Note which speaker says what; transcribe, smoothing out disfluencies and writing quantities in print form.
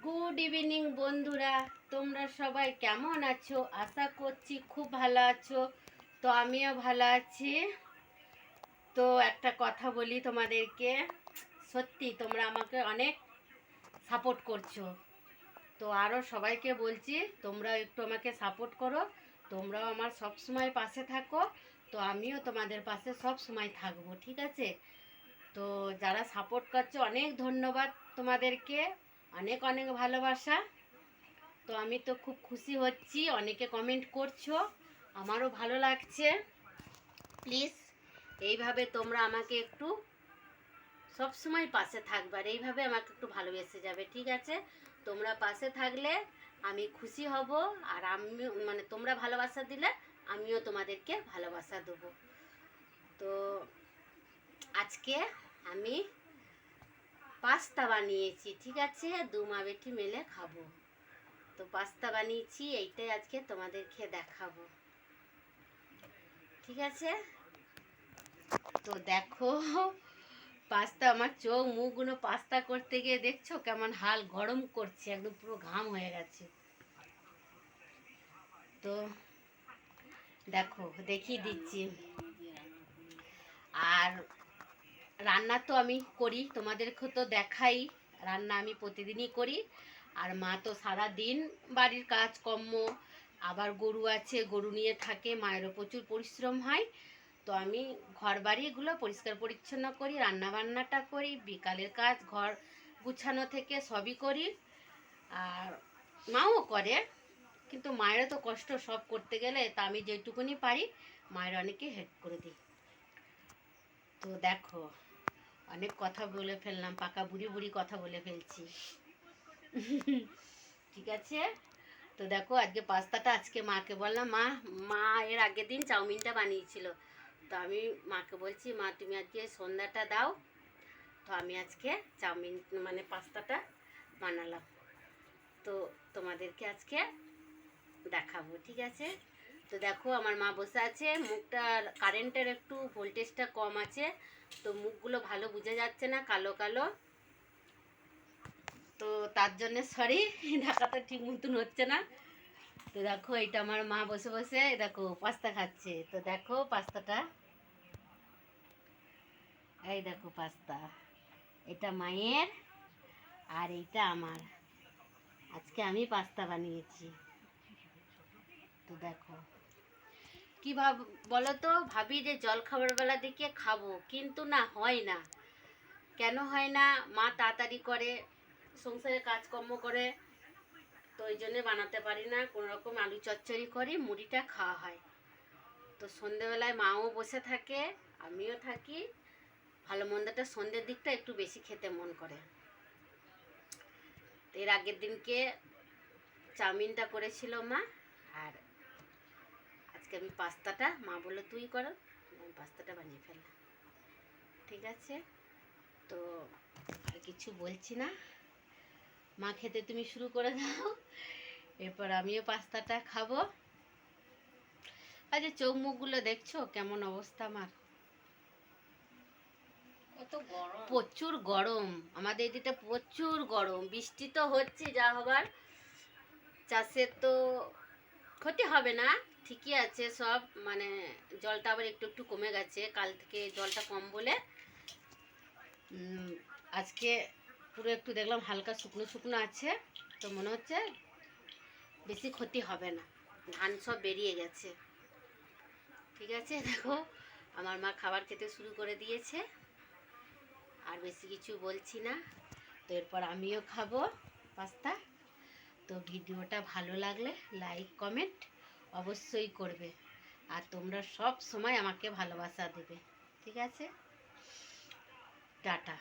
Speaker 1: Good evening বন্ধুরা, তোমরা সবাই কেমন আছো? আশা করছি খুব ভালো আছো। তো আমিও ভালো আছি। তো একটা কথা বলি তোমাদেরকে, সত্যি তোমরা আমাকে অনেক সাপোর্ট করছো। তো আরও সবাইকে বলছি তোমরা একটু আমাকে সাপোর্ট করো, তোমরাও আমার সব সময় পাশে থাকো। তো আমিও তোমাদের পাশে সব সময় থাকবো, ঠিক আছে? তো যারা সাপোর্ট করছো অনেক ধন্যবাদ তোমাদেরকে, অনেক অনেক ভালোবাসা। তো আমি তো খুব খুশি হচ্ছি, অনেকে কমেন্ট করছো, আমারও ভালো লাগছে। প্লিজ এইভাবে তোমরা আমাকে একটু সব সময় পাশে থাকবে, আর এইভাবে আমাকে একটু ভালোবেসে যাবে, ঠিক আছে? তোমরা পাশে থাকলে আমি খুশি হব, আর আমি তোমরা ভালোবাসা দিলে আমিও তোমাদেরকে ভালোবাসা দেবো। তো আজকে আমি পাস্তা বানিয়েছি, ঠিক আছে? দু মা বেটি মিলে খাবো। তো পাস্তা বানিয়েছি, এইটাই আজকে তোমাদেরকে দেখাবো, ঠিক আছে? তো দেখো পাস্তা, আমার চোখ মুখগুলো পাস্তা করতে গিয়ে দেখছো কেমন হাল গরম করছে, একদম পুরো ঘাম হয়ে গেছে। তো দেখো দেখিয়ে দিচ্ছি। আর রান্না তো আমি করি, তোমাদেরকে তো দেখাই, রান্না আমি প্রতিদিনই করি। আর মা তো সারা দিন বাড়ির কাজকর্ম, আবার গরু আছে, গরু নিয়ে থাকে, মায়েরও প্রচুর পরিশ্রম হয়। তো আমি ঘর বাড়িগুলো পরিষ্কার পরিচ্ছন্ন করি, রান্না বান্নাটা করি, বিকালের কাজ ঘর গুছানো থেকে সবই করি। আর মাও করে, কিন্তু মায়েরও তো কষ্ট সব করতে গেলে, তা আমি যেটুকুনি পারি মায়ের অনেকে হেল্প করে দিই। তো দেখো অনেক কথা বলে ফেললাম, পাকা বুড়ি বুড়ি কথা বলে ফেলছি ঠিক আছে? তো দেখো আজকে পাস্তাটা, আজকে মাকে বললাম, মা এর আগের দিন চাউমিনটা বানিয়েছিল। তো আমি মাকে বলছি, মা তুমি আজকে সন্ধ্যাটা দাও। তো আমি আজকে চাউমিন পাস্তাটা বানালাম। তো তোমাদেরকে আজকে দেখাবো, ঠিক আছে? তো দেখো আমার মা বসে আছে, মুখটার কারেন্টের একটু ভোল্টেজটা কম আছে, তো মুখগুলো ভালো বোঝা যাচ্ছে না, কালো কালো। তো তার জন্য সরি, ঢাকাটা ঠিক মতন হচ্ছে না। তো দেখো এটা আমার মা বসে বসে দেখো পাস্তা খাচ্ছে। তো দেখো পাস্তাটা, এই দেখো পাস্তা, এটা মায়ের আর এইটা আমার। আজকে আমি পাস্তা বানিয়েছি। তো দেখো কি বলো তো, ভাবি যে জল খাবার বেলা দিকে খাবো, কিন্তু না হয় না। কেন হয় না? মা তাড়াতাড়ি করে, সংসারে কাজকর্ম করে, তো ওই জন্যে বানাতে পারি না। কোনো রকম আলু চচ্চড়ি করি, মুড়িটা খাওয়া হয়। তো সন্ধেবেলায় মাও বসে থাকে, আমিও থাকি, ভালো মন্দটা সন্ধ্যের দিকটা একটু বেশি খেতে মন করে। তো এর আগের দিনকে চাউমিনটা করেছিল মা, আর আজকে আমি পাস্তাটা, মা বললো তুই করো, আমি পাস্তাটা বানিয়ে ফেললাম, ঠিক আছে? তো আর কিছু বলছি না, মা খেতে তুমি শুরু করে দাও, এরপর আমিও পাস্তাটা খাবো। আচ্ছা চোখ মুখগুলো দেখছো কেমন অবস্থা আমার? প্রচুর গরম, আমাদের এদিকে প্রচুর গরম। বৃষ্টি তো হচ্ছে যা হবার, চাষের তো ক্ষতি হবে না, ঠিকই আছে সব, জলটা আবার একটু একটু কমে গেছে, কাল থেকে জলটা কম বলে আজকে পুরো একটু দেখলাম হালকা শুকনো শুকনো আছে। তো মনে হচ্ছে বেশি ক্ষতি হবে না, ধান সব বেরিয়ে গেছে, ঠিক আছে? দেখো আমার মা খাবার খেতে শুরু করে দিয়েছে, আর বেশি কিছু বলছি না। তো এরপর আমিও খাবো পাস্তা। তো ভিডিওটা ভালো লাগলে লাইক কমেন্ট অবশ্যই করবে, আর তোমরা সব সময় আমাকে ভালোবাসা দেবে, ঠিক আছে? টাটা।